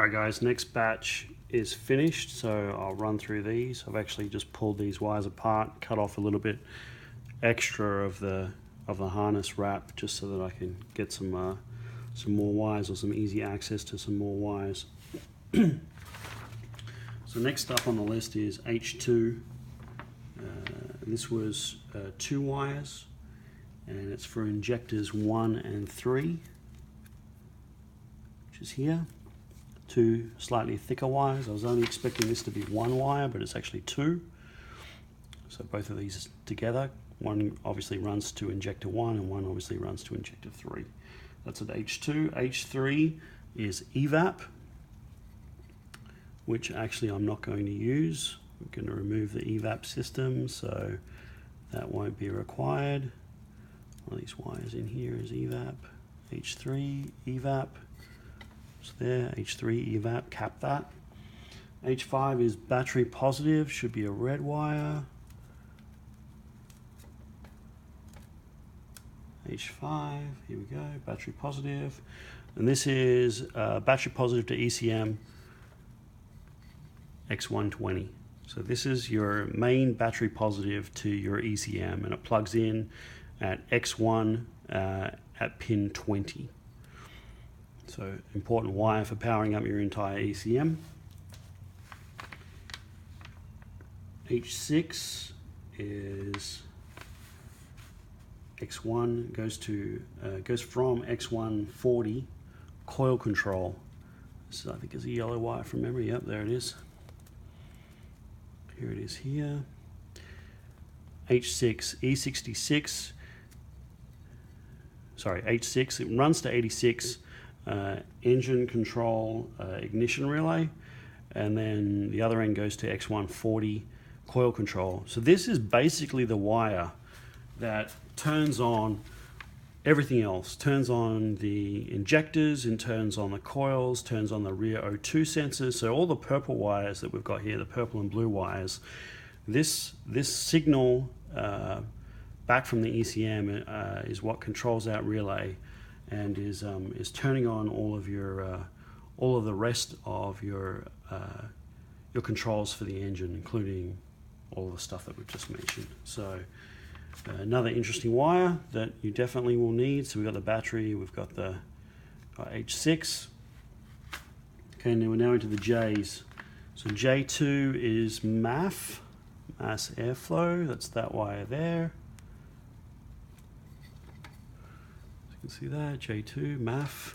Alright guys, next batch is finished, so I'll run through these. I've actually just pulled these wires apart, cut off a little bit extra of the harness wrap just so that I can get some more wires, or some easy access to some more wires. So next up on the list is H2. This was 2 wires, and it's for injectors 1 and 3, which is here. 2 slightly thicker wires. I was only expecting this to be 1 wire, but it's actually 2. So both of these together. One obviously runs to injector 1 and one obviously runs to injector 3. That's at H2. H3 is evap, which actually I'm not going to use. I'm going to remove the evap system, so that won't be required. One of these wires in here is evap. H3 evap. So there, H3 evap, cap that. H5 is battery positive, should be a red wire. H5, here we go, battery positive. And this is battery positive to ECM X120. So this is your main battery positive to your ECM, and it plugs in at X1 at pin 20. So important wire for powering up your entire ECM. H6 is X1 goes from X140 coil control. This I think is a yellow wire from memory. Yep, there it is. Here it is here. H6 E66. Sorry, H6. It runs to 86. Engine control ignition relay, and then the other end goes to X140 coil control. So this is basically the wire that turns on everything else, turns on the injectors and turns on the coils, turns on the rear O2 sensors. So all the purple wires that we've got here, the purple and blue wires, this signal back from the ECM is what controls that relay, and is turning on all of the rest of your controls for the engine, including all the stuff that we've just mentioned. So another interesting wire that you definitely will need. So we've got the battery, we've got the H6. Okay, now we're now into the J's. So J2 is MAF, mass airflow. That's that wire there. You can see that, J2, MAF.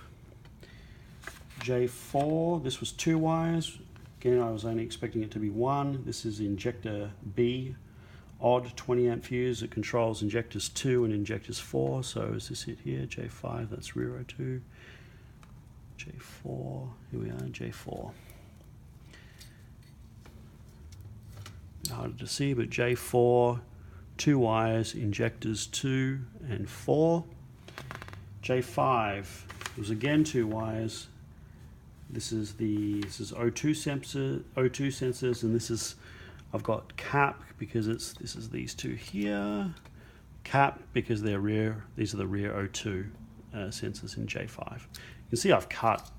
J4, this was 2 wires. Again, I was only expecting it to be 1. This is injector B, odd 20 amp fuse that controls injectors 2 and injectors 4. So is this it here, J5, that's rear O2. J4, here we are, J4. Harder to see, but J4, 2 wires, injectors 2 and 4. J5 was again 2 wires. This is O2 sensors, and this is, I've got cap because this is these 2 here. Cap because these are the rear O2 sensors in J5. You can see I've cut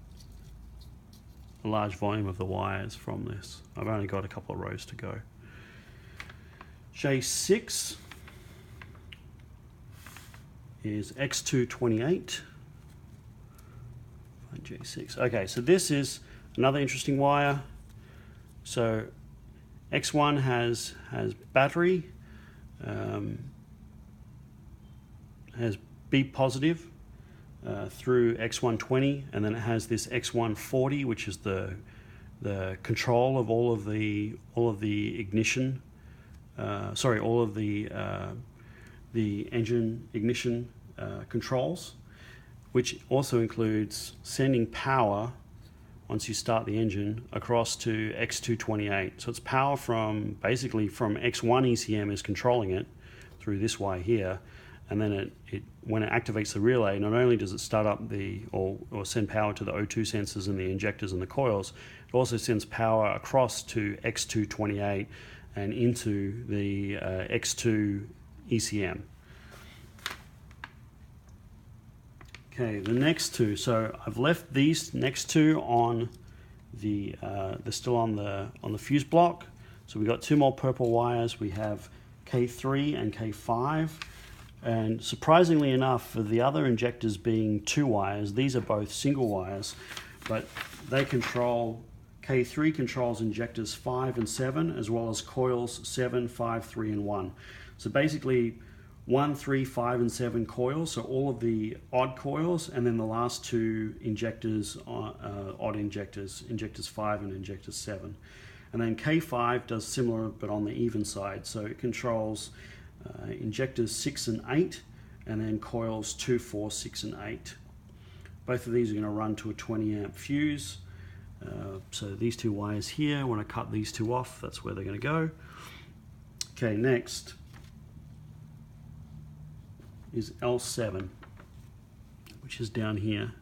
a large volume of the wires from this. I've only got a couple of rows to go. J6 is X228. J6. Okay, so this is another interesting wire. So X1 has battery, has B positive through X120, and then it has this X140, which is the control of all of the ignition. All of the engine ignition controls, which also includes sending power once you start the engine across to X228. So it's power basically from X1 ECM is controlling it through this wire here, and then when it activates the relay, not only does it start up or send power to the O2 sensors and the injectors and the coils, it also sends power across to X228 and into the X2 ECM. Okay, the next 2. So I've left these next 2 on they're still on the fuse block. So we got two more purple wires. We have K3 and K5. And surprisingly enough, for the other injectors being two wires, these are both single wires, but they control, K3 controls injectors 5 and 7, as well as coils 7, 5, 3, and 1. So basically 1, 3, 5, and 7 coils, so all of the odd coils, and then the last two injectors are odd injectors, injectors 5 and injectors 7. And then K5 does similar, but on the even side, so it controls injectors 6 and 8, and then coils 2, 4, 6, and 8. Both of these are going to run to a 20 amp fuse. So these two wires here, when I cut these two off, that's where they're going to go. Okay, next is L7, which is down here.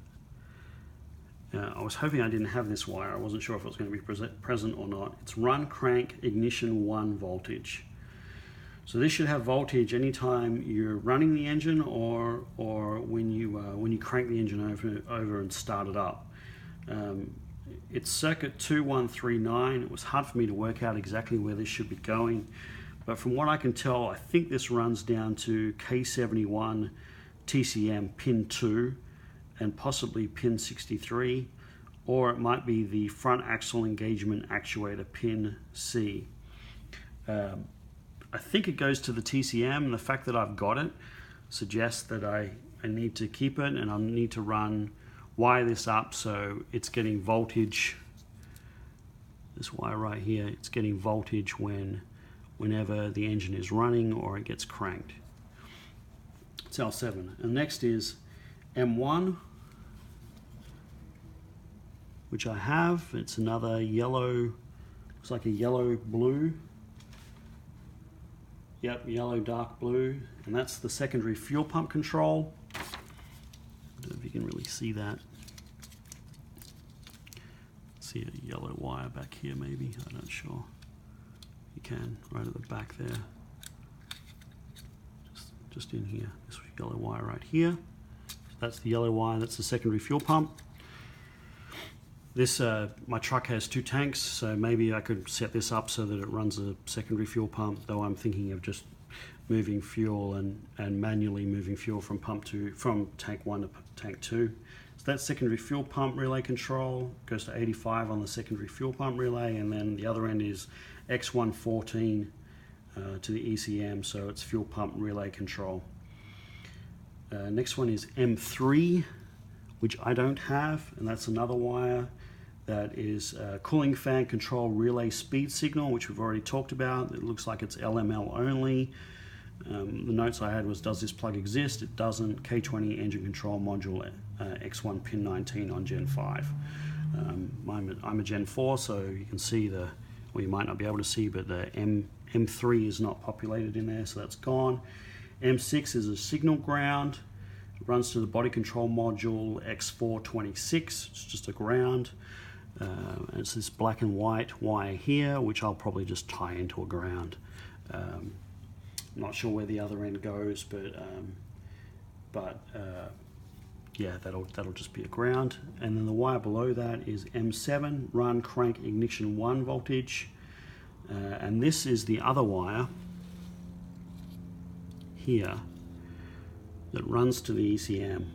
I was hoping I didn't have this wire. I wasn't sure if it was going to be present or not. It's run crank ignition 1 voltage. So this should have voltage anytime you're running the engine or when you crank the engine over and start it up. It's circuit 2139. It was hard for me to work out exactly where this should be going, but from what I can tell, I think this runs down to K71 TCM pin 2 and possibly pin 63, or it might be the front axle engagement actuator pin C. I think it goes to the TCM, and the fact that I've got it suggests that I need to keep it, and I need to wire this up so it's getting voltage. This wire right here, it's getting voltage whenever the engine is running or it gets cranked. It's L7. And next is M1, which I have. It's another yellow, looks like a yellow blue. Yep, yellow dark blue, and that's the secondary fuel pump control. I don't know if you can really see that. See a yellow wire back here maybe, I'm not sure. You can, right at the back there. Just in here, this yellow wire right here. So that's the yellow wire, that's the secondary fuel pump. This, my truck has 2 tanks, so maybe I could set this up so that it runs a secondary fuel pump, though I'm thinking of just moving fuel and manually moving fuel from tank 1 to tank 2. So that's secondary fuel pump relay control, goes to 85 on the secondary fuel pump relay, and then the other end is X114 to the ECM, so it's fuel pump relay control. Next one is M3, which I don't have, and that's another wire that is cooling fan control relay speed signal, which we've already talked about. It looks like it's LML only. The notes I had was, does this plug exist? It doesn't. K20 engine control module X1 pin 19 on Gen 5. I'm a Gen 4, so you can see well, you might not be able to see, but the M3 is not populated in there, so that's gone. M6 is a signal ground. It runs to the body control module X426. It's just a ground. And it's this black and white wire here, which I'll probably just tie into a ground. Not sure where the other end goes, but yeah, that'll just be a ground. And then the wire below that is M7, run crank ignition 1 voltage. And this is the other wire here that runs to the ECM,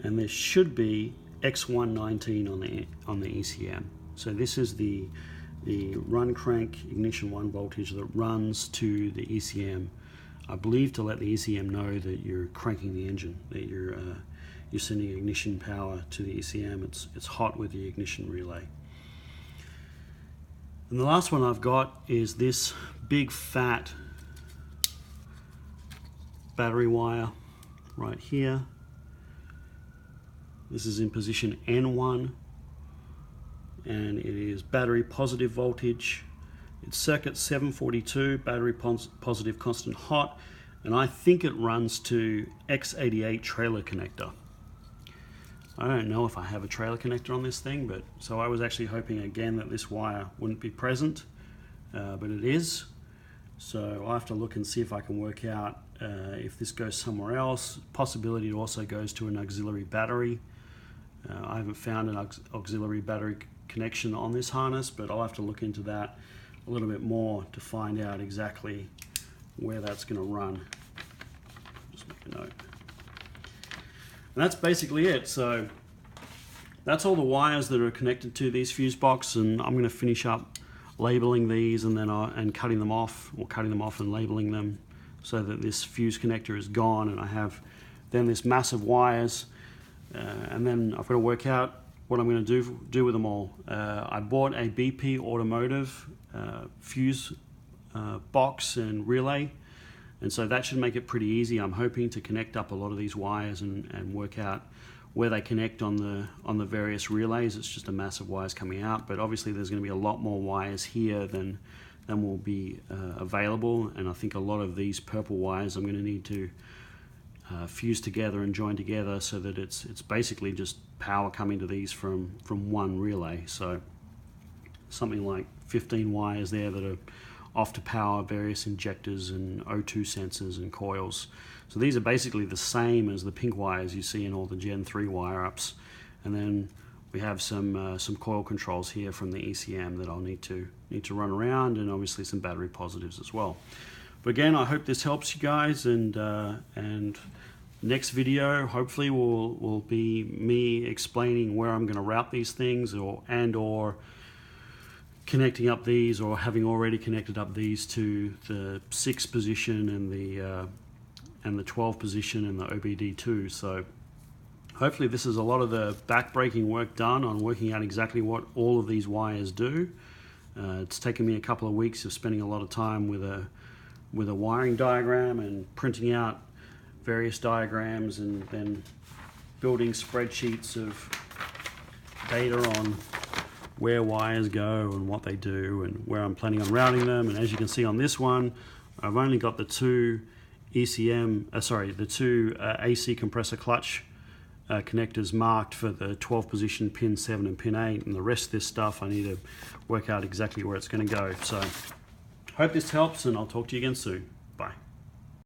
and there should be X119 on the ECM. So this is the run crank ignition 1 voltage that runs to the ECM, I believe, to let the ECM know that you're cranking the engine, that you're sending ignition power to the ECM. It's hot with the ignition relay. And the last one I've got is this big fat battery wire right here. This is in position N1, and it is battery positive voltage. It's circuit 742, battery positive constant hot, and I think it runs to X88 trailer connector. I don't know if I have a trailer connector on this thing, but so I was actually hoping again that this wire wouldn't be present, but it is. So I'll have to look and see if I can work out if this goes somewhere else. Possibility it also goes to an auxiliary battery. I haven't found an auxiliary battery connection on this harness, but I'll have to look into that a little bit more to find out exactly where that's going to run. Just make a note. And that's basically it. So that's all the wires that are connected to these fuse box, and I'm going to finish up labeling these and then and cutting them off and labeling them so that this fuse connector is gone, and I have then this mass of wires, and then I've got to work out what I'm going to do with them all. I bought a BP Automotive fuse box and relay, and so that should make it pretty easy. I'm hoping to connect up a lot of these wires and work out where they connect on the various relays. It's just a mass of wires coming out, but obviously there's going to be a lot more wires here than will be available, and I think a lot of these purple wires I'm going to need to fuse together and join together so that it's basically just power coming to these from one relay. So something like 15 wires there that are off to power various injectors and O2 sensors and coils. So these are basically the same as the pink wires you see in all the Gen 3 wire ups, and then we have some coil controls here from the ECM that I'll need to run around, and obviously some battery positives as well. But again, I hope this helps you guys, and next video hopefully will be me explaining where I'm going to route these things, or connecting up these, or having already connected up these to the 6 position and the 12 position and the OBD2. So hopefully this is a lot of the back-breaking work done on working out exactly what all of these wires do. It's taken me a couple of weeks of spending a lot of time with a wiring diagram and printing out various diagrams, and then building spreadsheets of data on where wires go and what they do and where I'm planning on routing them. And as you can see on this one, I've only got the two AC compressor clutch connectors marked for the 12 position pin 7 and pin 8, and the rest of this stuff I need to work out exactly where it's going to go. So hope this helps, and I'll talk to you again soon.